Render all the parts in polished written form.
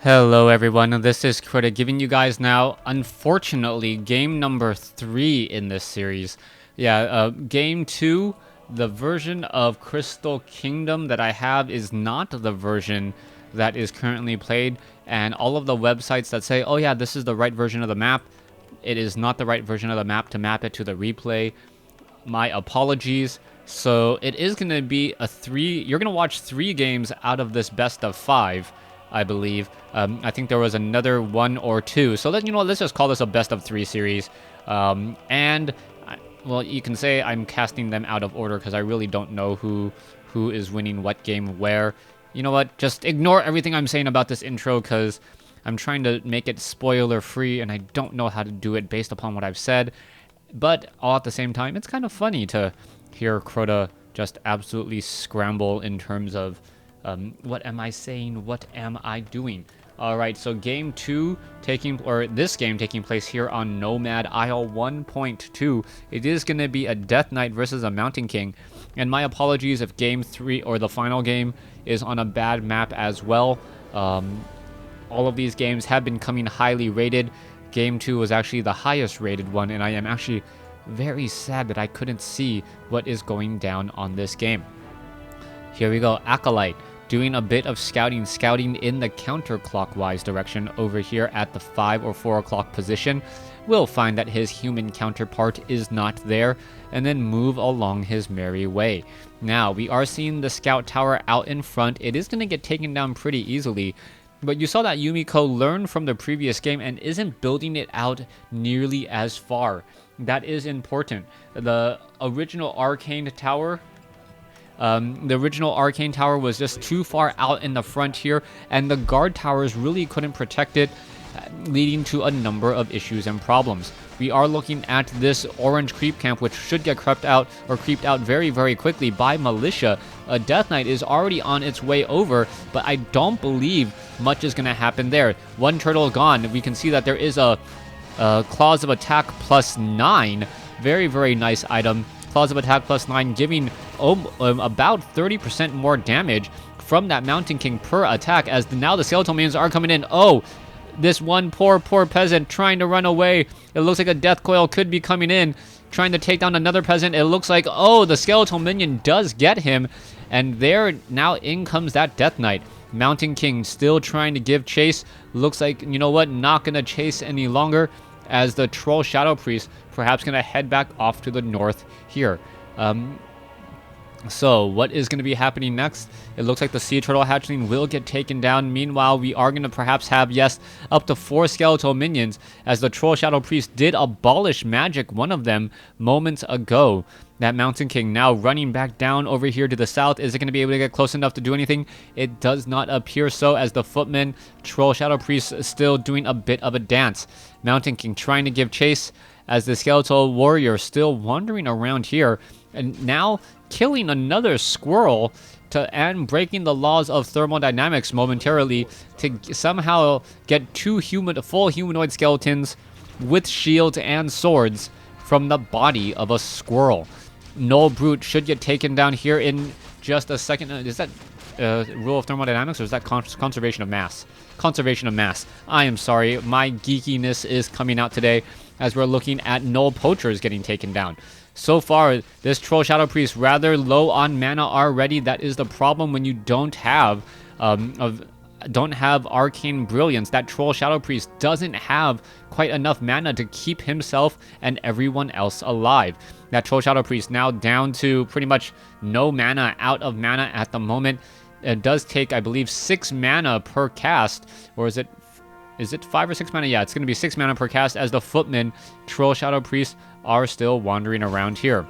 Hello everyone, this is Krita giving you guys now, unfortunately, game number 3 in this series. Game 2, the version of Crystal Kingdom that I have is not the version that is currently played, and all of the websites that say, oh yeah, this is the right version of the map, it is not the right version of the map to map it to the replay. My apologies. So it is going to be you're going to watch 3 games out of this best of 5. I believe. I think there was another 1 or 2. So let's just call this a best of 3 series. Well, you can say I'm casting them out of order because I really don't know who is winning what game where. You know what? Just ignore everything I'm saying about this intro because I'm trying to make it spoiler free and I don't know how to do it based upon what I've said. But all at the same time, it's kind of funny to hear Crota just absolutely scramble in terms of what am I saying? What am I doing? All right, so this game taking place here on Nomad Isle 1.2. It is going to be a Death Knight versus a Mountain King. And my apologies if game 3 or the final game is on a bad map as well. All of these games have been coming highly rated. Game 2 was actually the highest rated one, and I am actually very sad that I couldn't see what is going down on this game. Here we go, Acolyte. Doing a bit of scouting in the counterclockwise direction over here at the 5 or 4 o'clock position. We'll find that his human counterpart is not there, and then move along his merry way. Now, we are seeing the scout tower out in front. It is going to get taken down pretty easily, but you saw that Yumiko learned from the previous game and isn't building it out nearly as far. That is important. The original Arcane Tower was just too far out in the front here, and the guard towers really couldn't protect it, leading to a number of issues and problems. We are looking at this orange creep camp, which should get creeped out very, very quickly by militia. A Death Knight is already on its way over, but I don't believe much is going to happen there. One turtle gone. We can see that there is a Claws of Attack +9. Very, very nice item. Claws of Attack +9, giving about 30% more damage from that Mountain King per attack, as now the skeletal minions are coming in. Oh, this one poor peasant trying to run away. It looks like a death coil could be coming in, trying to take down another peasant. It looks like, oh, the skeletal minion does get him, and there now in comes that Death Knight. Mountain King still trying to give chase. Looks like, you know what, not going to chase any longer, as the Troll Shadow Priest perhaps going to head back off to the north here. So what is going to be happening next? It looks like the Sea Turtle Hatchling will get taken down. Meanwhile, we are going to perhaps have, yes, up to 4 skeletal minions, as the Troll Shadow Priest did abolish magic, one of them, moments ago. That Mountain King now running back down over here to the south. Is it going to be able to get close enough to do anything? It does not appear so, as the Footman, Troll Shadow Priest still doing a bit of a dance. Mountain King trying to give chase, as the Skeletal Warrior still wandering around here, and now killing another squirrel and breaking the laws of thermodynamics momentarily to somehow get 2 full humanoid skeletons with shields and swords from the body of a squirrel. Null Brute should get taken down here in just a second. Is that rule of thermodynamics, or is that conservation of mass? Conservation of mass. I am sorry, my geekiness is coming out today, as we're looking at Null Poachers getting taken down. So far, this Troll Shadow Priest rather low on mana already. That is the problem when you don't have Arcane Brilliance. That Troll Shadow Priest doesn't have quite enough mana to keep himself and everyone else alive. That Troll Shadow Priest now down to pretty much no mana, out of mana at the moment. It does take, I believe, 6 mana per cast, or is it 5 or 6 mana? Yeah, it's going to be 6 mana per cast, as the Footman, Troll Shadow Priest are still wandering around here.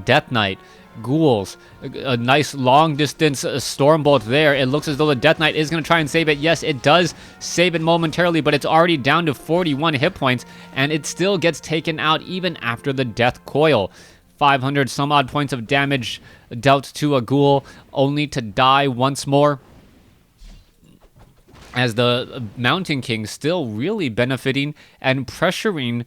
Death Knight, ghouls, a nice long distance Stormbolt there. It looks as though the Death Knight is going to try and save it. Yes, it does save it momentarily, but it's already down to 41 hit points, and it still gets taken out even after the Death Coil. 500 some odd points of damage dealt to a ghoul, only to die once more, as the Mountain King still really benefiting and pressuring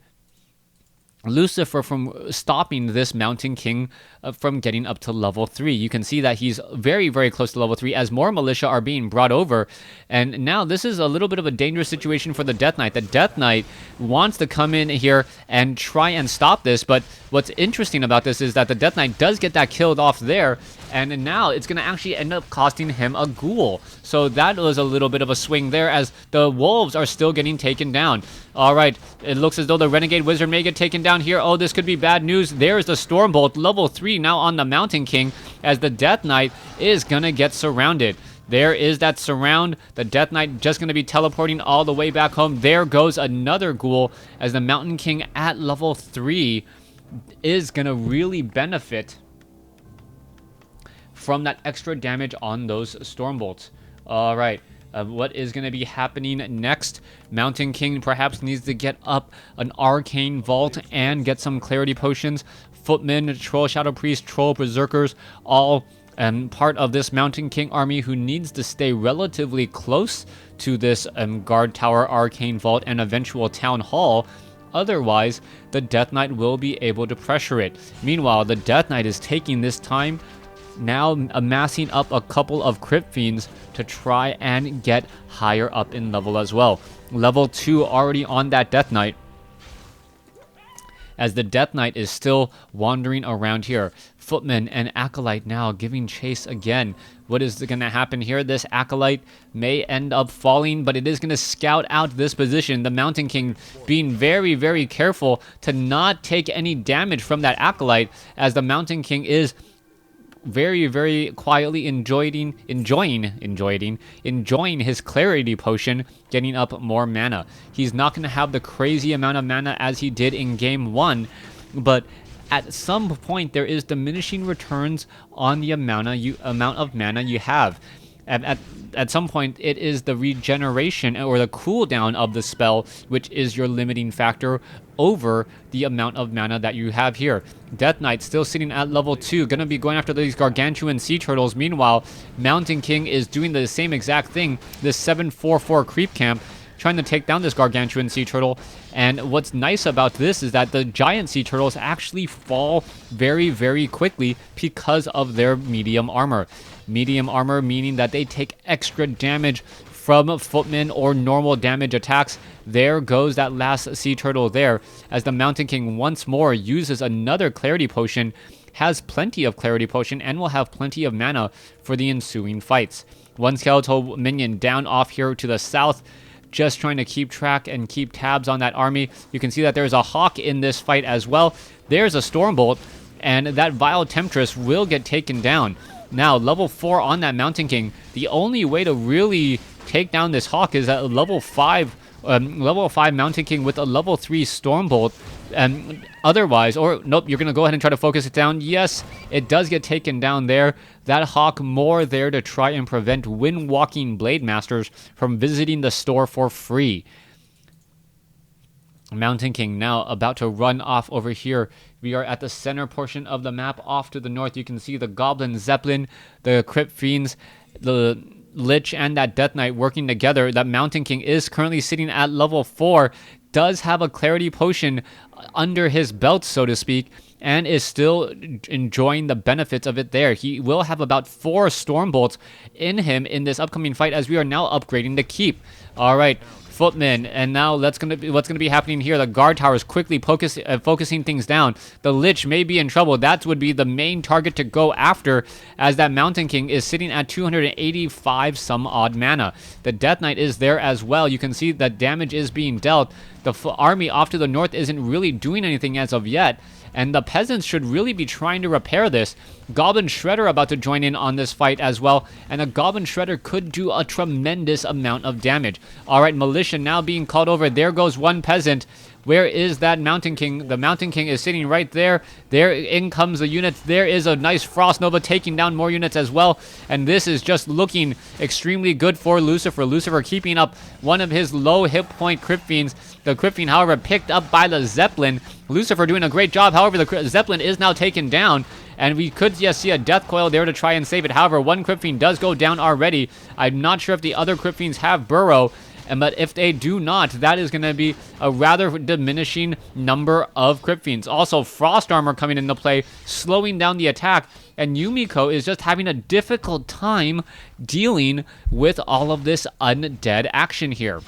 Lucifer from stopping this Mountain King from getting up to level 3. You can see that he's very, very close to level 3 as more militia are being brought over. And now this is a little bit of a dangerous situation for the Death Knight. The Death Knight wants to come in here and try and stop this, but what's interesting about this is that the Death Knight does get that killed off there, and now it's going to actually end up costing him a ghoul. So that was a little bit of a swing there as the wolves are still getting taken down. All right, it looks as though the Renegade Wizard may get taken down here. Oh, this could be bad news. There's the Stormbolt, level 3 now on the Mountain King, as the Death Knight is going to get surrounded. There is that surround. The Death Knight just going to be teleporting all the way back home. There goes another ghoul, as the Mountain King at level 3 is going to really benefit from that extra damage on those Stormbolts. All right. What is going to be happening next? Mountain King perhaps needs to get up an Arcane Vault and get some Clarity Potions. Footmen, Troll Shadow Priest, Troll Berserkers, all part of this Mountain King army who needs to stay relatively close to this Guard Tower, Arcane Vault, and eventual Town Hall. Otherwise, the Death Knight will be able to pressure it. Meanwhile, the Death Knight is taking this time now amassing up a couple of Crypt Fiends to try and get higher up in level as well. Level 2 already on that Death Knight, as the Death Knight is still wandering around here. Footman and Acolyte now giving chase again. What is going to happen here? This Acolyte may end up falling, but it is going to scout out this position. The Mountain King being very, very careful to not take any damage from that Acolyte, as the Mountain King is very, very quietly enjoying his Clarity Potion, getting up more mana. He's not going to have the crazy amount of mana as he did in Game 1, but at some point there is diminishing returns on the amount of mana you have. At some point, it is the regeneration or the cooldown of the spell, which is your limiting factor over the amount of mana that you have here. Death Knight still sitting at level 2, going to be going after these Gargantuan Sea Turtles. Meanwhile, Mountain King is doing the same exact thing, this 744 creep camp, trying to take down this Gargantuan Sea Turtle. And what's nice about this is that the giant Sea Turtles actually fall very, very quickly because of their medium armor. Medium armor meaning that they take extra damage from footmen or normal damage attacks. There goes that last Sea Turtle there, as the Mountain King once more uses another Clarity Potion, has plenty of Clarity Potion, and will have plenty of mana for the ensuing fights. One skeletal minion down off here to the south, just trying to keep track and keep tabs on that army. You can see that there's a Hawk in this fight as well. There's a Stormbolt, and that Vile Temptress will get taken down. Now, level 4 on that Mountain King. The only way to really take down this Hawk is at level 5 Mountain King with a level 3 Stormbolt. Otherwise, or nope, you're going to go ahead and try to focus it down. Yes, it does get taken down there. That Hawk more there to try and prevent Windwalking Blade Masters from visiting the store for free. Mountain King now about to run off over here. We are at the center portion of the map. Off to the north, you can see the Goblin Zeppelin, the Crypt Fiends, the Lich, and that Death Knight working together. That Mountain King is currently sitting at level 4, does have a Clarity Potion under his belt, so to speak, and is still enjoying the benefits of it there. He will have about 4 Stormbolts in him in this upcoming fight, as we are now upgrading the Keep. All right, Footmen, and now what's going to be happening here. The Guard Tower is quickly focusing things down. The Lich may be in trouble. That would be the main target to go after, as that Mountain King is sitting at 285 some odd mana. The Death Knight is there as well. You can see that damage is being dealt. The army off to the north isn't really doing anything as of yet, and the peasants should really be trying to repair this. Goblin Shredder about to join in on this fight as well, and a Goblin Shredder could do a tremendous amount of damage. Alright, Militia now being called over. There goes one peasant. Where is that Mountain King? The Mountain King is sitting right there. There in comes the units. There is a nice Frost Nova taking down more units as well. And this is just looking extremely good for Lucifer. Lucifer keeping up one of his low hit point Crypt Fiends. The Crypt Fiend, however, picked up by the Zeppelin. Lucifer doing a great job. However, the Zeppelin is now taken down. And we could see a Death Coil there to try and save it. However, one Crypt Fiend does go down already. I'm not sure if the other Crypt Fiends have Burrow, But if they do not, that is going to be a rather diminishing number of Crypt Fiends. Also, Frost Armor coming into play, slowing down the attack, and Yumiko is just having a difficult time dealing with all of this undead action here.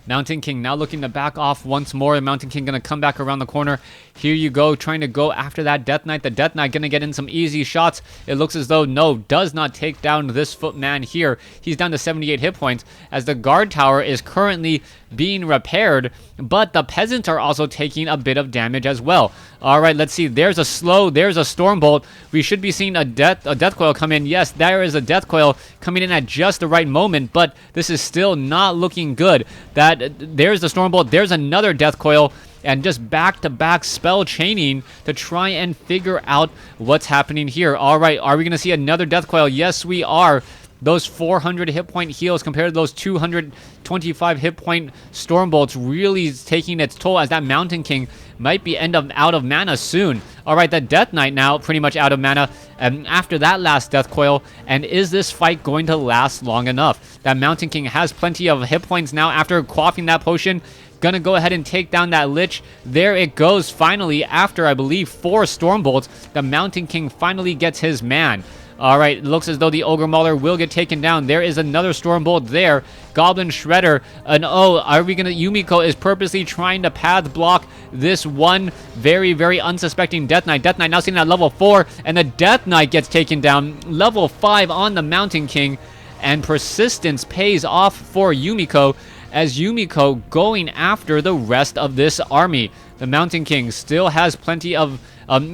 Mountain King now looking to back off once more. The Mountain King going to come back around the corner. Here you go, trying to go after that Death Knight. The Death Knight going to get in some easy shots. It looks as though, no, does not take down this footman here. He's down to 78 hit points as the guard tower is currently being repaired, but the peasants are also taking a bit of damage as well. All right, let's see. There's a Stormbolt. We should be seeing a death coil come in. Yes, there is a death coil coming in at just the right moment, but this is still not looking good. There's the Stormbolt. There's another death coil, and just back-to-back spell chaining to try and figure out what's happening here. All right, are we going to see another death coil? Yes, we are. Those 400 hit point heals compared to those 225 hit point Stormbolts really taking its toll, as that Mountain King might be out of mana soon. All right, the Death Knight now pretty much out of mana after that last death coil. And is this fight going to last long enough? That Mountain King has plenty of hit points now after quaffing that potion. Gonna go ahead and take down that Lich. There it goes. Finally, after I believe 4 Stormbolts, the Mountain King finally gets his man. All right, it looks as though the Ogre Mauler will get taken down. There is another Stormbolt there. Goblin Shredder. And Yumiko is purposely trying to path block this one very, very unsuspecting Death Knight. Death Knight now sitting at level 4, and the Death Knight gets taken down. Level 5 on the Mountain King, and persistence pays off for Yumiko, as Yumiko going after the rest of this army. The Mountain King still has plenty of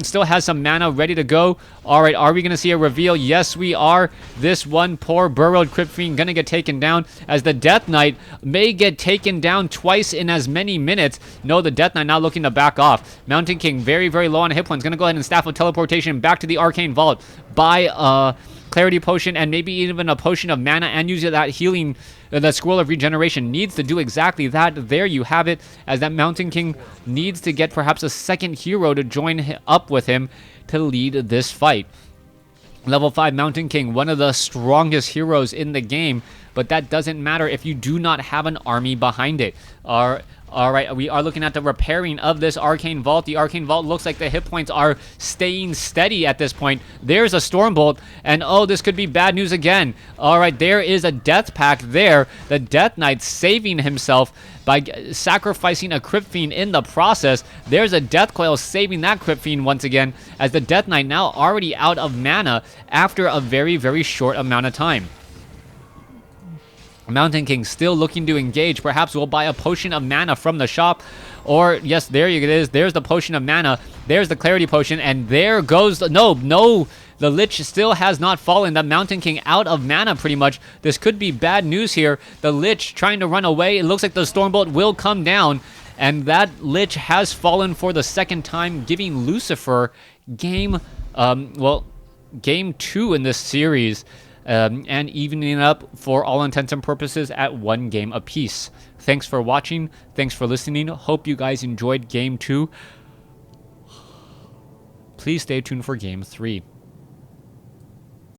still has some mana ready to go. All right, are we going to see a reveal? Yes, we are. This one poor burrowed Crypt Fiend going to get taken down, as the Death Knight may get taken down twice in as many minutes. No, the Death Knight not looking to back off. Mountain King very, very low on hit points. Going to go ahead and Staff of Teleportation back to the Arcane Vault. Buy Clarity Potion and maybe even a Potion of Mana, and use that healing, the Scroll of Regeneration needs to do exactly that. There you have it, as that Mountain King needs to get perhaps a second hero to join up with him to lead this fight. Level 5 Mountain King, one of the strongest heroes in the game, but that doesn't matter if you do not have an army behind it. All right, we are looking at the repairing of this Arcane Vault. The Arcane Vault looks like the hit points are staying steady at this point. There's a Stormbolt, and oh, this could be bad news again. All right, there is a Death Pact there. The Death Knight saving himself by sacrificing a Crypt Fiend in the process. There's a Death Coil saving that Crypt Fiend once again, as the Death Knight now already out of mana after a very, very short amount of time. Mountain King still looking to engage. Perhaps we'll buy a Potion of Mana from the shop. Or, yes, there it is. There's the Potion of Mana. There's the Clarity Potion. And there goes... No. The Lich still has not fallen. The Mountain King out of mana pretty much. This could be bad news here. The Lich trying to run away. It looks like the Stormbolt will come down. And that Lich has fallen for the second time, giving Lucifer game 2 in this series. And evening up for all intents and purposes at 1 game apiece. Thanks for watching. Thanks for listening. Hope you guys enjoyed Game 2. Please stay tuned for Game 3.